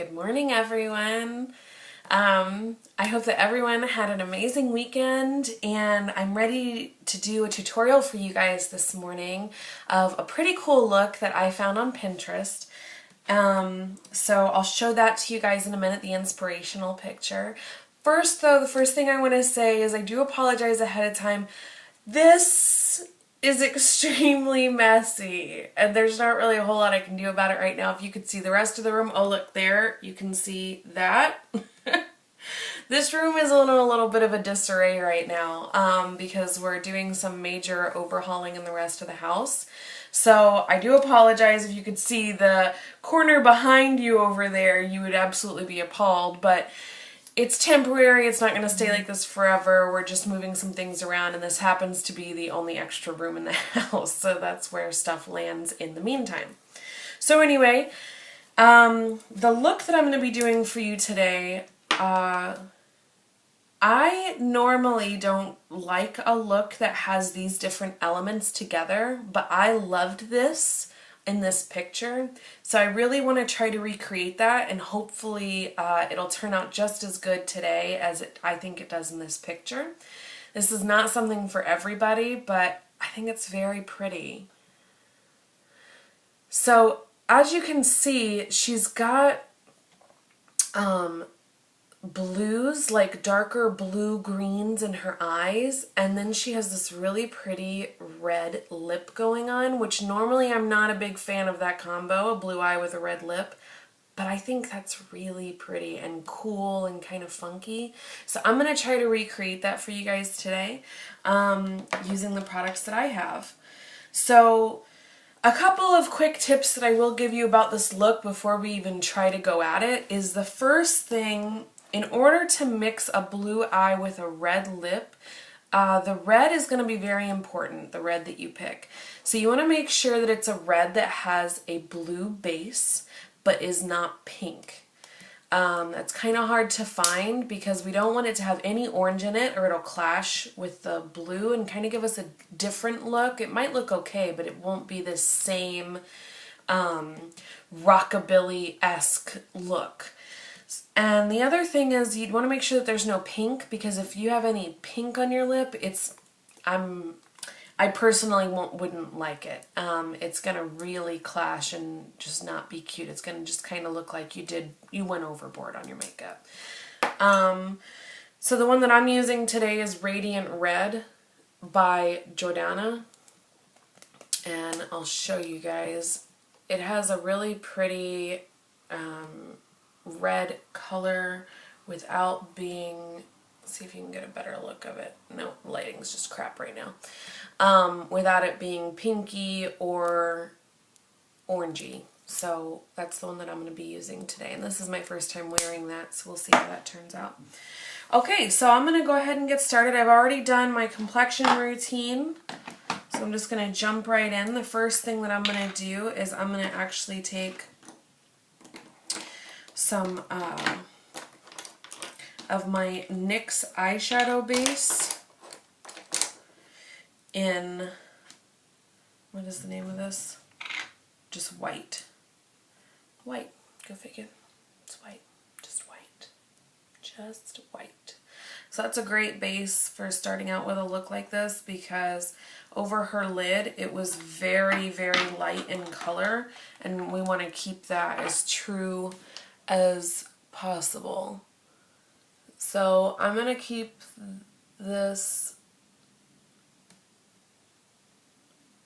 Good morning, everyone. I hope that everyone had an amazing weekend, and I'm ready to do a tutorial for you guys this morning of a pretty cool look that I found on Pinterest. So I'll show that to you guys in a minute, the inspirational picture. First though, the first thing I want to say is I do apologize ahead of time. This is extremely messy, and there's not really a whole lot I can do about it right now. If you could see the rest of the room, oh look there, you can see that. This room is in a little bit of a disarray right now because we're doing some major overhauling in the rest of the house. So I do apologize. If you could see the corner behind you over there, you would absolutely be appalled, but it's temporary. It's not going to stay like this forever. We're just moving some things around, and this happens to be the only extra room in the house, so that's where stuff lands in the meantime. So anyway, the look that I'm going to be doing for you today, I normally don't like a look that has these different elements together, but I loved this in this picture, so I really want to try to recreate that, and hopefully it'll turn out just as good today as I think it does in this picture. This is not something for everybody, but I think it's very pretty. So as you can see, she's got blues, like darker blue greens in her eyes, and then she has this really pretty red lip going on, which normally I'm not a big fan of that combo, a blue eye with a red lip, but I think that's really pretty and cool and kind of funky. So I'm going to try to recreate that for you guys today using the products that I have. So a couple of quick tips that I will give you about this look before we even try to go at it is the first thing. In order to mix a blue eye with a red lip, the red is going to be very important, the red that you pick. So you want to make sure that it's a red that has a blue base, but is not pink. That's kind of hard to find because we don't want it to have any orange in it, or it'll clash with the blue and kind of give us a different look. It might look okay, but it won't be the same rockabilly-esque look. And the other thing is you'd want to make sure that there's no pink, because if you have any pink on your lip, I personally wouldn't like it. It's going to really clash and just not be cute. It's going to just kind of look like you went overboard on your makeup. So the one that I'm using today is Radiant Red by Jordana, and I'll show you guys. It has a really pretty red color without being, let's see if you can get a better look of it. No, lighting's just crap right now. Without it being pinky or orangey. So that's the one that I'm going to be using today. And this is my first time wearing that, so we'll see how that turns out. Okay, so I'm going to go ahead and get started. I've already done my complexion routine, so I'm just going to jump right in. The first thing that I'm going to do is I'm going to actually take some of my NYX eyeshadow base in, what is the name of this? Just white. White. Go figure. It's white. Just white. Just white. So that's a great base for starting out with a look like this, because over her lid it was very, very light in color, and we want to keep that as true as possible. So I'm going to keep this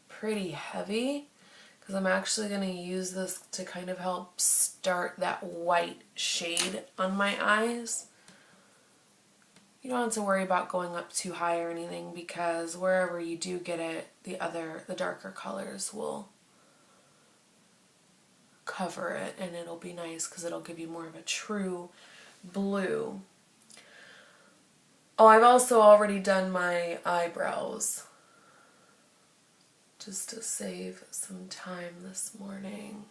pretty heavy because I'm actually going to use this to kind of help start that white shade on my eyes. You don't have to worry about going up too high or anything, because wherever you do get it, the darker colors will cover it, and it'll be nice because it'll give you more of a true blue. Oh, I've also already done my eyebrows just to save some time this morning.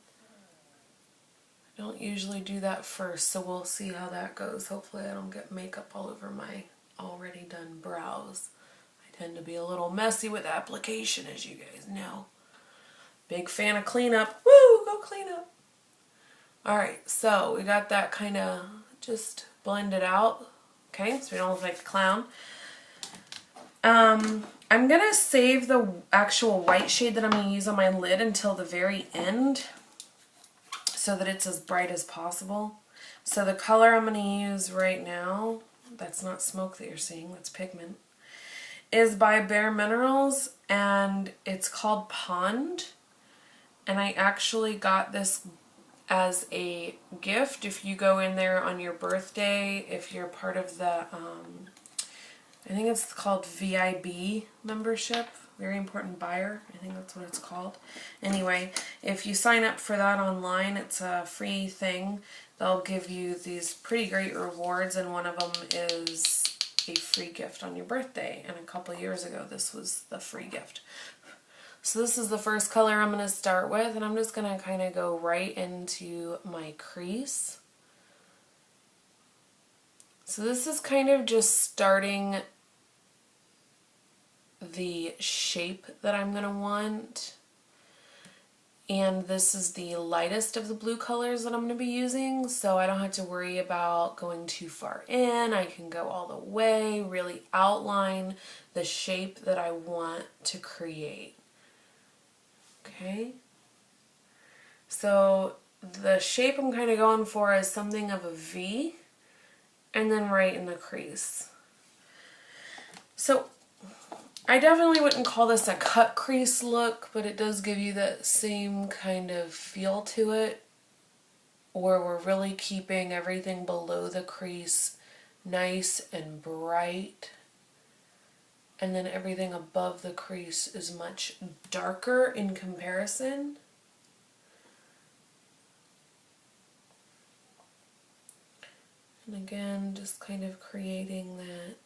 I don't usually do that first, so we'll see how that goes. Hopefully I don't get makeup all over my already done brows. I tend to be a little messy with application, as you guys know. Big fan of cleanup. Woo! Go clean up. Alright, so we got that kind of just blended out. Okay, so we don't look like a clown. I'm going to save the actual white shade that I'm going to use on my lid until the very end so that it's as bright as possible. So the color I'm going to use right now, that's not smoke that you're seeing, that's pigment, is by Bare Minerals, and it's called Pond. And I actually got this as a gift if you go in there on your birthday, if you're part of the, I think it's called VIB membership, Very Important Buyer, I think that's what it's called. Anyway, if you sign up for that online, it's a free thing. They'll give you these pretty great rewards, and one of them is a free gift on your birthday. And a couple years ago, this was the free gift. So this is the first color I'm going to start with, and I'm just going to kind of go right into my crease. So this is kind of just starting the shape that I'm going to want. And this is the lightest of the blue colors that I'm going to be using, so I don't have to worry about going too far in. I can go all the way, really outline the shape that I want to create. Okay, so the shape I'm kind of going for is something of a V, and then right in the crease. So I definitely wouldn't call this a cut crease look, but it does give you that same kind of feel to it, where we're really keeping everything below the crease nice and bright, and then everything above the crease is much darker in comparison. And again, just kind of creating that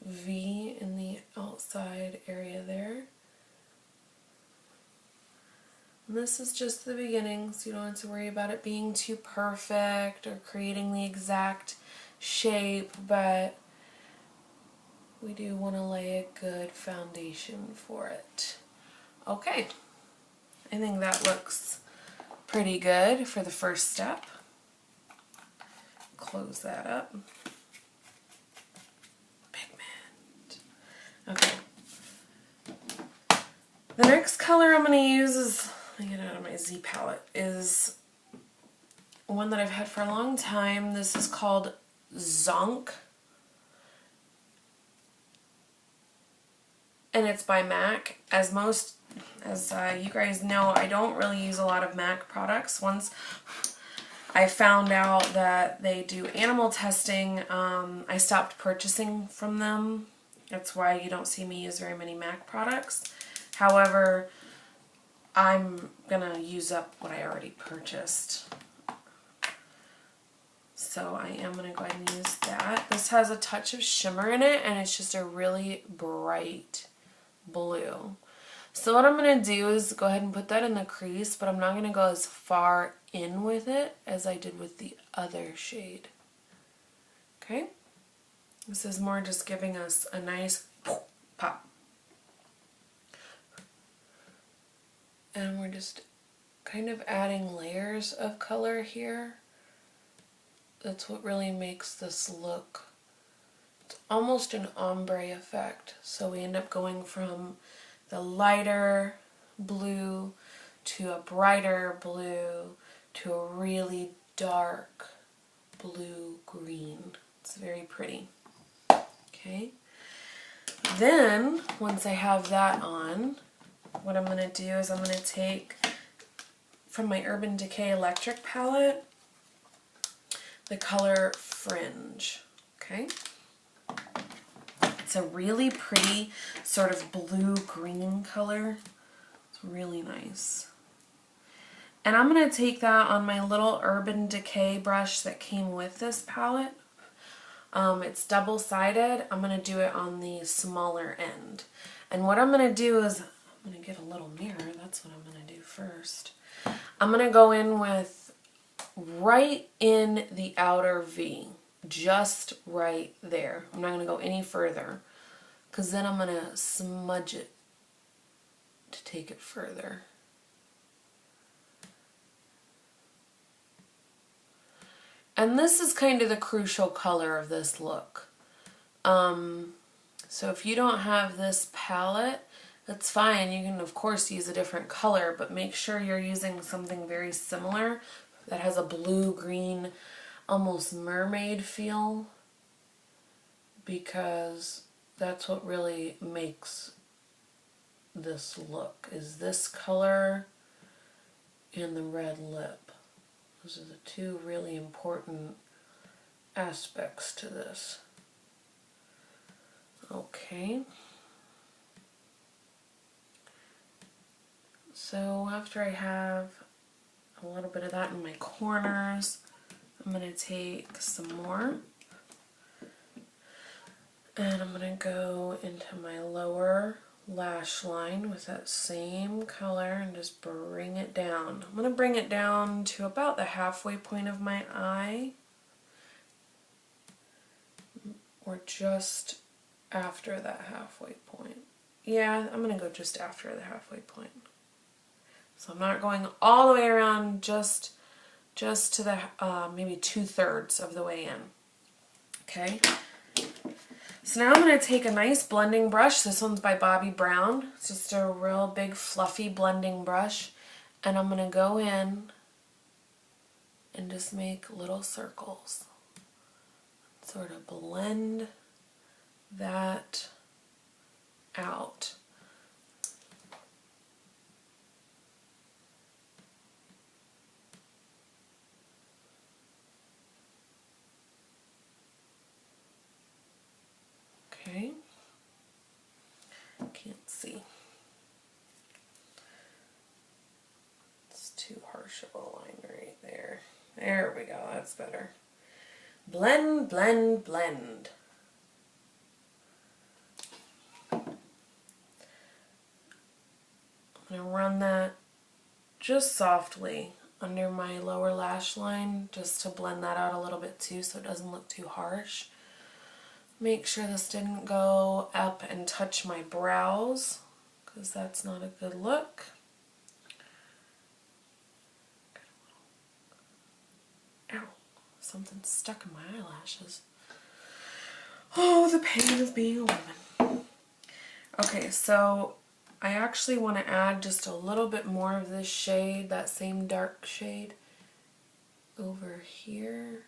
V in the outside area there. And this is just the beginning, so you don't have to worry about it being too perfect or creating the exact shape, but we do want to lay a good foundation for it. Okay, I think that looks pretty good for the first step. Close that up. Pigment. Okay. The next color I'm going to use is, let me get out of my Z palette, is one that I've had for a long time. This is called Zonk. And it's by MAC. As you guys know, I don't really use a lot of MAC products. Once I found out that they do animal testing, I stopped purchasing from them. That's why you don't see me use very many MAC products. However, I'm gonna use up what I already purchased. So I am gonna go ahead and use that. This has a touch of shimmer in it, and it's just a really bright blue. So what I'm going to do is go ahead and put that in the crease, but I'm not going to go as far in with it as I did with the other shade. Okay? This is more just giving us a nice pop. And we're just kind of adding layers of color here. That's what really makes this look almost an ombre effect. So we end up going from the lighter blue to a brighter blue to a really dark blue-green. It's very pretty. Okay. Then, once I have that on, what I'm going to do is I'm going to take from my Urban Decay Electric palette the color Fringe. Okay. It's a really pretty sort of blue-green color. It's really nice. And I'm going to take that on my little Urban Decay brush that came with this palette. It's double-sided. I'm going to do it on the smaller end. And what I'm going to do is, I'm going to get a little mirror. That's what I'm going to do first. I'm going to go in with right in the outer V. Just right there. I'm not going to go any further, because then I'm going to smudge it to take it further. And this is kind of the crucial color of this look. So if you don't have this palette, that's fine. You can, of course, use a different color, but make sure you're using something very similar that has a blue-green, almost mermaid feel, because that's what really makes this look, is this color and the red lip. Those are the two really important aspects to this. Okay. So after I have a little bit of that in my corners, I'm going to take some more and I'm going to go into my lower lash line with that same color and just bring it down. I'm going to bring it down to about the halfway point of my eye, or just after that halfway point. Yeah, I'm going to go just after the halfway point. So I'm not going all the way around, just to the maybe 2/3 of the way in. Okay. So now I'm going to take a nice blending brush. This one's by Bobbi Brown. It's just a real big fluffy blending brush. And I'm going to go in and just make little circles. Sort of blend that out. Okay. Can't see. It's too harsh of a line right there. There we go, that's better. Blend, blend, blend. I'm going to run that just softly under my lower lash line, just to blend that out a little bit too, so it doesn't look too harsh. Make sure this didn't go up and touch my brows, because that's not a good look. Ow, something stuck in my eyelashes. Oh, the pain of being a woman. Okay, so I actually want to add just a little bit more of this shade, that same dark shade, over here.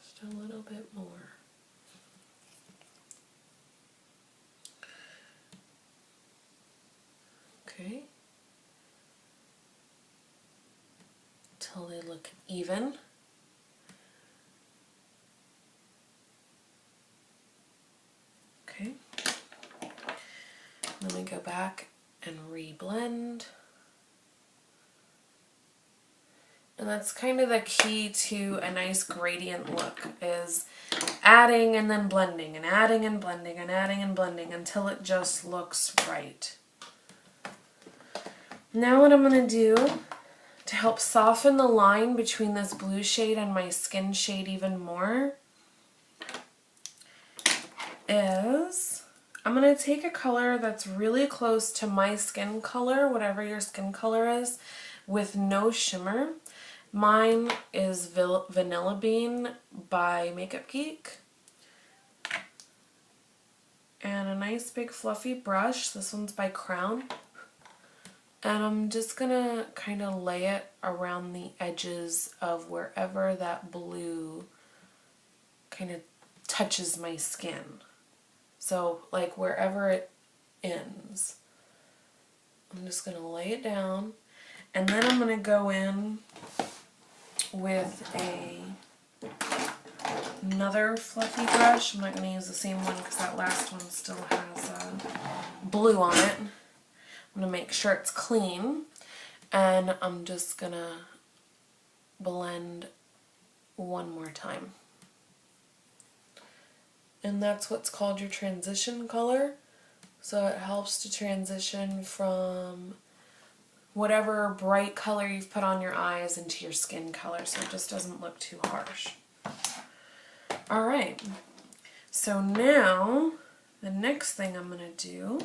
Just a little bit more. Okay. Till they look even. Okay. Then we go back and reblend. And that's kind of the key to a nice gradient look, is adding and then blending and adding and blending and adding and blending until it just looks right. Now what I'm going to do to help soften the line between this blue shade and my skin shade even more is I'm going to take a color that's really close to my skin color, whatever your skin color is, with no shimmer. Mine is Vanilla Bean by Makeup Geek. And a nice big fluffy brush. This one's by Crown. And I'm just going to kind of lay it around the edges of wherever that blue kind of touches my skin. So, like, wherever it ends. I'm just going to lay it down. And then I'm going to go in with another fluffy brush. I'm not going to use the same one because that last one still has blue on it. I'm going to make sure it's clean. And I'm just going to blend one more time. And that's what's called your transition color. So it helps to transition from whatever bright color you've put on your eyes into your skin color, so it just doesn't look too harsh. Alright, so now the next thing I'm going to do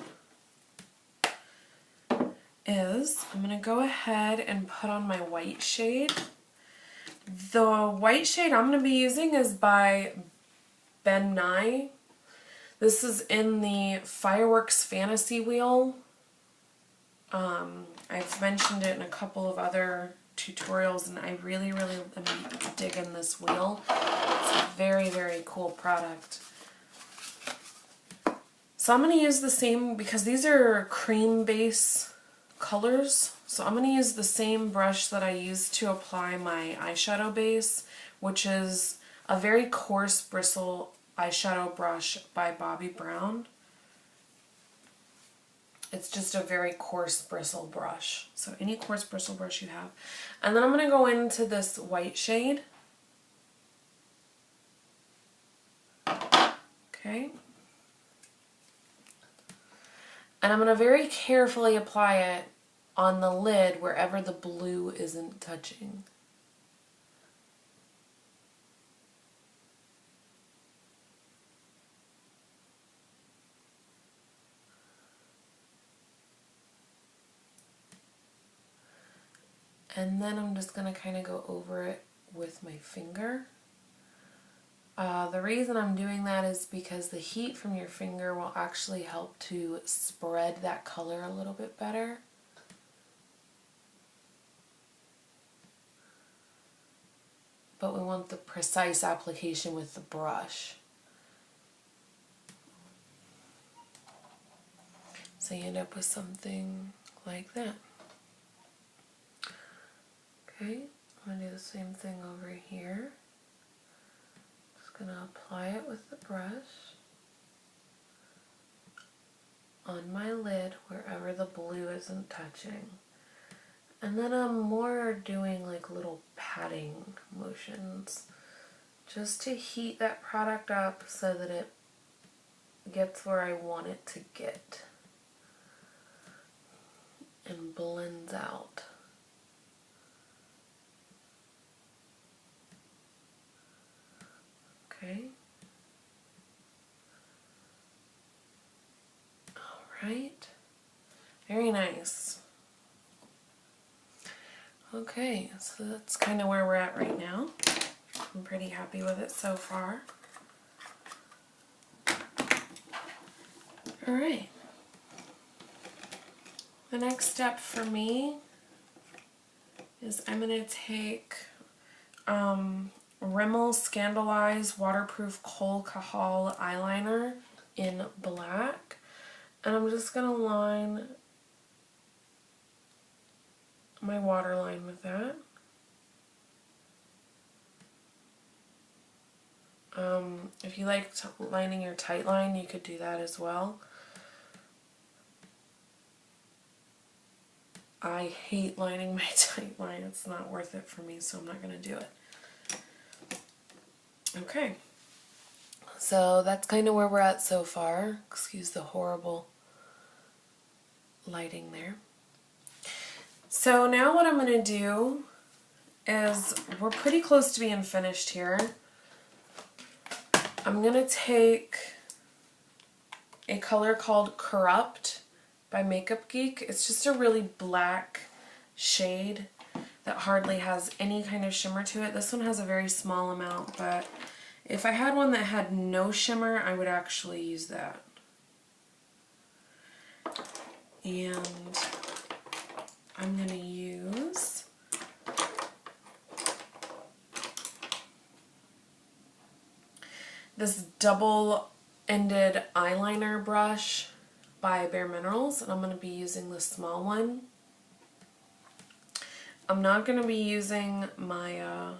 is I'm going to go ahead and put on my white shade. The white shade I'm going to be using is by Ben Nye. This is in the Fireworks Fantasy Wheel. I've mentioned it in a couple of other tutorials, and I really, really am digging this wheel. It's a very, very cool product. So I'm going to use the same, because these are cream base colors, so I'm going to use the same brush that I used to apply my eyeshadow base, which is a very coarse bristle eyeshadow brush by Bobbi Brown. It's just a very coarse bristle brush. So any coarse bristle brush you have. And then I'm going to go into this white shade. Okay. And I'm going to very carefully apply it on the lid wherever the blue isn't touching. And then I'm just going to kind of go over it with my finger. The reason I'm doing that is because the heat from your finger will actually help to spread that color a little bit better. But we want the precise application with the brush. So you end up with something like that. Okay, I'm going to do the same thing over here. Just going to apply it with the brush on my lid wherever the blue isn't touching. And then I'm more doing like little patting motions just to heat that product up so that it gets where I want it to get and blends out. Okay. All right. Very nice. Okay, so that's kind of where we're at right now. I'm pretty happy with it so far. All right. The next step for me is I'm going to take Rimmel Scandaleyes Waterproof Kohl Kahal Eyeliner in black. And I'm just going to line my waterline with that. If you like lining your tight line, you could do that as well. I hate lining my tight line. It's not worth it for me, so I'm not going to do it. Okay. So that's kind of where we're at so far. Excuse the horrible lighting there. So now what I'm going to do is, we're pretty close to being finished here. I'm going to take a color called Corrupt by Makeup Geek. It's just a really black shade that hardly has any kind of shimmer to it. This one has a very small amount, but if I had one that had no shimmer, I would actually use that. And I'm going to use this double-ended eyeliner brush by Bare Minerals, and I'm going to be using the small one. I'm not going to be using my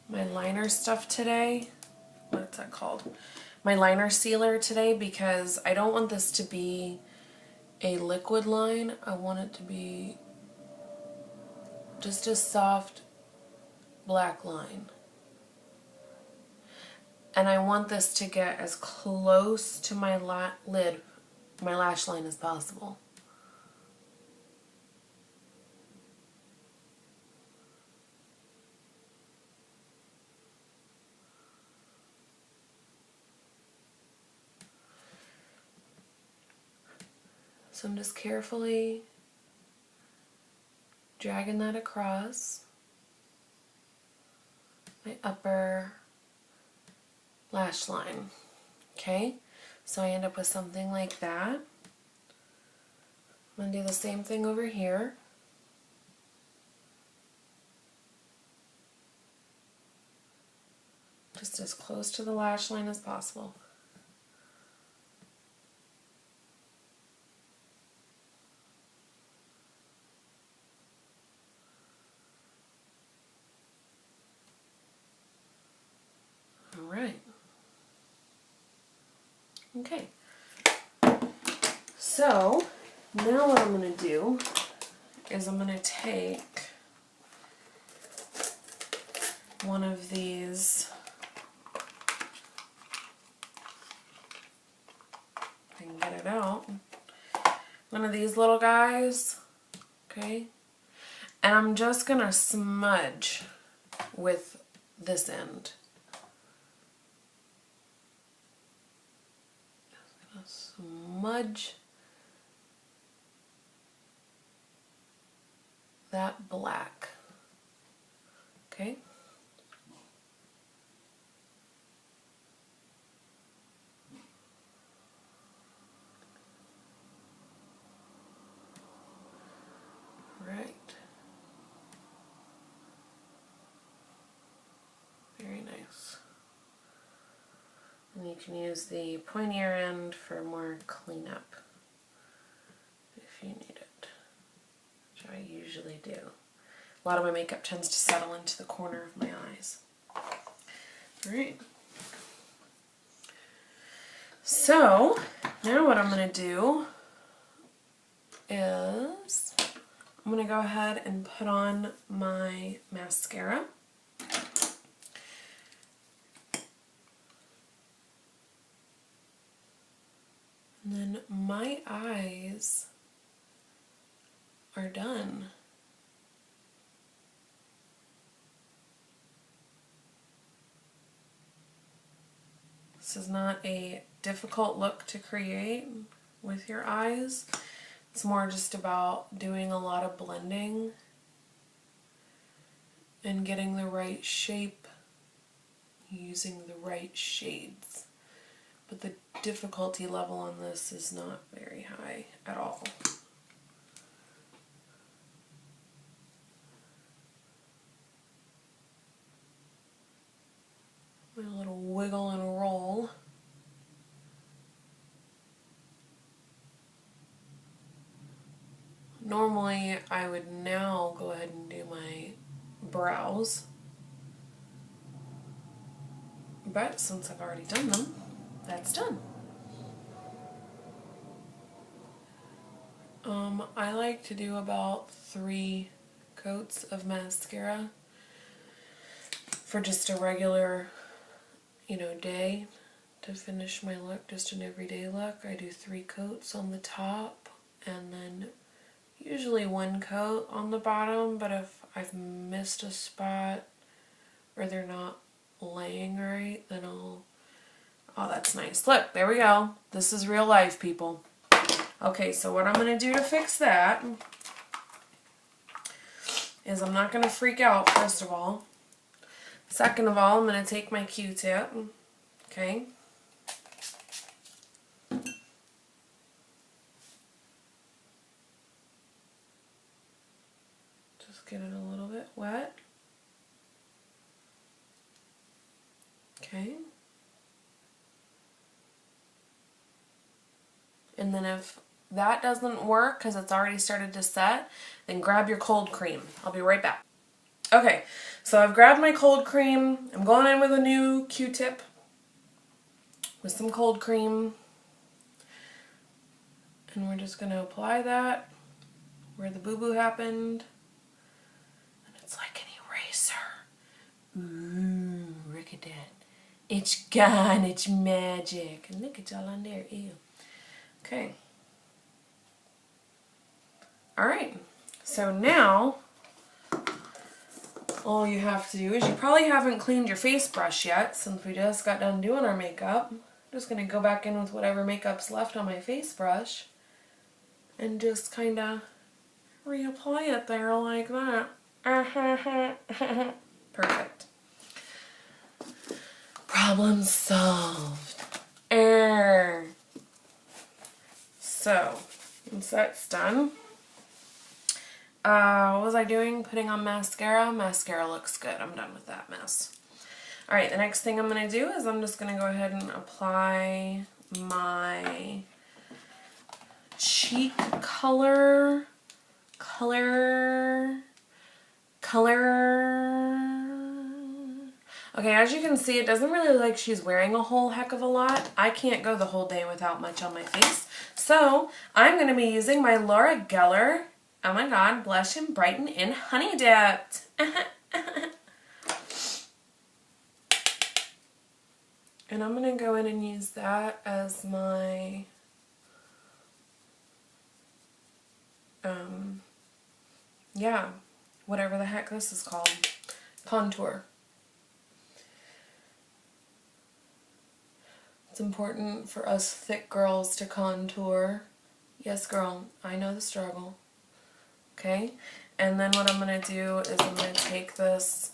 my liner stuff today. What's that called? My liner sealer today, because I don't want this to be a liquid line. I want it to be just a soft black line. And I want this to get as close to my lid, my lash line, as possible. So I'm just carefully dragging that across my upper lash line. Okay, so I end up with something like that. I'm going to do the same thing over here. Just as close to the lash line as possible. All right. Okay. So now what I'm going to do is I'm going to take one of these, if I can get it out, one of these little guys, okay, and I'm just going to smudge with this end. Just going to smudge that black, okay. Right. Very nice. And you can use the pointier end for more cleanup if you need it, which I usually do. A lot of my makeup tends to settle into the corner of my eyes. Alright. So, now what I'm going to do is I'm going to go ahead and put on my mascara. And then my eyes are done. This is not a difficult look to create with your eyes. It's more just about doing a lot of blending and getting the right shape, using the right shades. But the difficulty level on this is not very high at all. My little wiggle and roll. Normally I would now go ahead and do my brows, but since I've already done them, that's done. I like to do about 3 coats of mascara for just a regular, day to finish my look, just an everyday look. I do 3 coats on the top and then usually 1 coat on the bottom, but if I've missed a spot or they're not laying right, then I'll... Oh, that's nice. Look, there we go. This is real life, people. Okay, so what I'm going to do to fix that is I'm not going to freak out, first of all. Second of all, I'm going to take my Q-tip, okay? Just get it a little bit wet. Okay. And then if that doesn't work because it's already started to set, then grab your cold cream. I'll be right back. Okay, so I've grabbed my cold cream. I'm going in with a new Q-tip with some cold cream. And we're just going to apply that where the boo-boo happened. And it's like an eraser. Ooh, look at that. It's gone, it's magic. And look, it's all on there, ew. Okay. Alright, so now all you have to do is, you probably haven't cleaned your face brush yet since we just got done doing our makeup. I'm just going to go back in with whatever makeup's left on my face brush and just kind of reapply it there like that. Perfect. Problem solved. So, once that's done, what was I doing? Putting on mascara. Mascara looks good. I'm done with that mess. Alright, the next thing I'm going to do is I'm just going to go ahead and apply my cheek color. Okay, as you can see, it doesn't really look like she's wearing a whole heck of a lot. I can't go the whole day without much on my face. So, I'm going to be using my Laura Geller, oh my god, Blush and Brighten in Honey Dipped. And I'm going to go in and use that as my yeah, whatever the heck this is called, contour. It's important for us thick girls to contour. Yes, girl, I know the struggle. Okay, and then what I'm going to do is I'm going to take this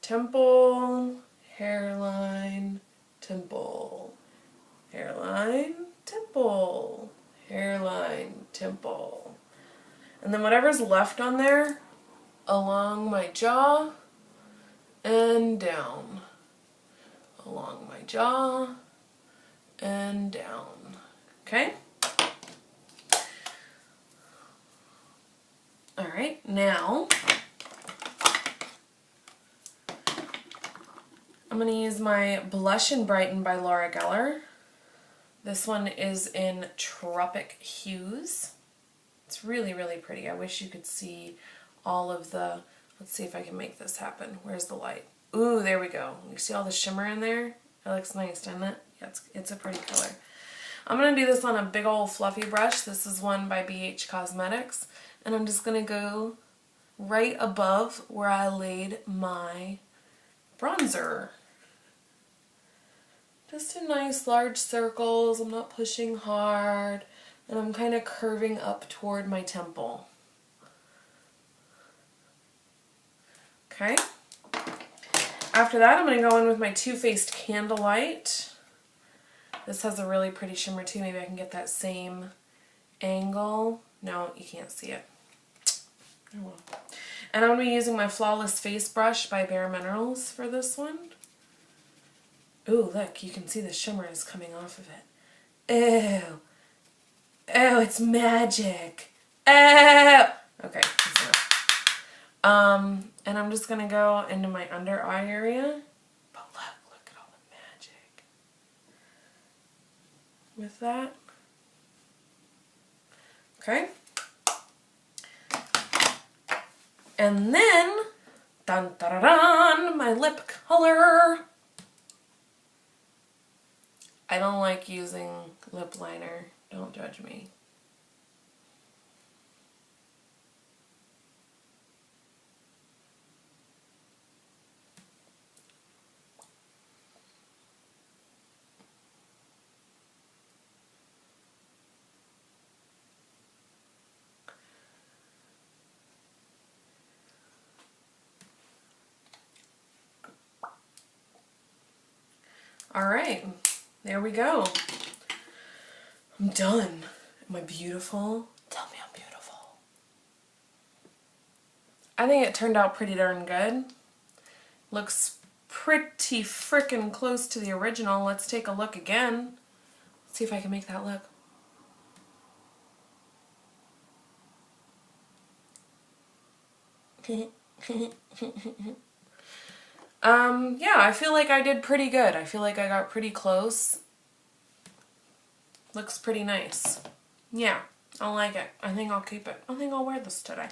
temple, hairline, temple, hairline, temple, hairline, temple. And then whatever's left on there, along my jaw and down. Along my jaw and down. Okay? Alright, now I'm going to use my Blush and Brighten by Laura Geller. This one is in Tropic Hues. It's really, really pretty. I wish you could see all of the... Let's see if I can make this happen. Where's the light? Ooh, there we go. You see all the shimmer in there? It looks nice, doesn't it? Yeah, it's a pretty color. I'm going to do this on a big old fluffy brush. This is one by BH Cosmetics. And I'm just going to go right above where I laid my bronzer. Just in nice large circles. I'm not pushing hard. And I'm kind of curving up toward my temple. Okay. After that, I'm going to go in with my Too Faced Candlelight. This has a really pretty shimmer too. Maybe I can get that same angle. No, you can't see it. Oh well. And I'm going to be using my Flawless Face Brush by Bare Minerals for this one. Ooh, look, you can see the shimmer is coming off of it. Ew. Oh, it's magic. Oh! Okay, that's enough. And I'm just going to go into my under eye area. But look at all the magic. With that. Okay. And then, dun dun dun dun, my lip color. I don't like using lip liner. Don't judge me. Alright, there we go. I'm done. Am I beautiful? Tell me I'm beautiful. I think it turned out pretty darn good. Looks pretty frickin' close to the original. Let's take a look again. Let's see if I can make that look. Yeah, I feel like I did pretty good. I feel like I got pretty close. Looks pretty nice. Yeah, I like it. I think I'll keep it. I think I'll wear this today.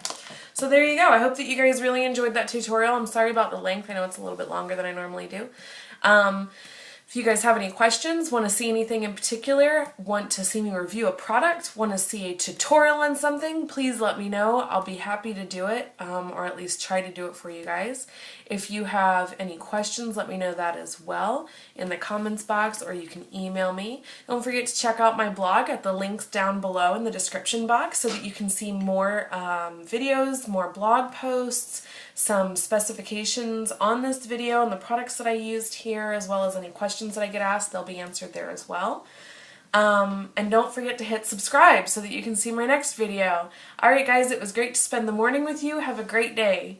So there you go. I hope that you guys really enjoyed that tutorial. I'm sorry about the length. I know it's a little bit longer than I normally do. If you guys have any questions, want to see anything in particular, want to see me review a product, want to see a tutorial on something, please let me know. I'll be happy to do it, or at least try to do it for you guys. If you have any questions, let me know that as well in the comments box, or you can email me. Don't forget to check out my blog at the links down below in the description box so that you can see more videos, more blog posts, some specifications on this video and the products that I used here, as well as any questions that I get asked. They'll be answered there as well. And don't forget to hit subscribe so that you can see my next video. Alright guys, it was great to spend the morning with you. Have a great day.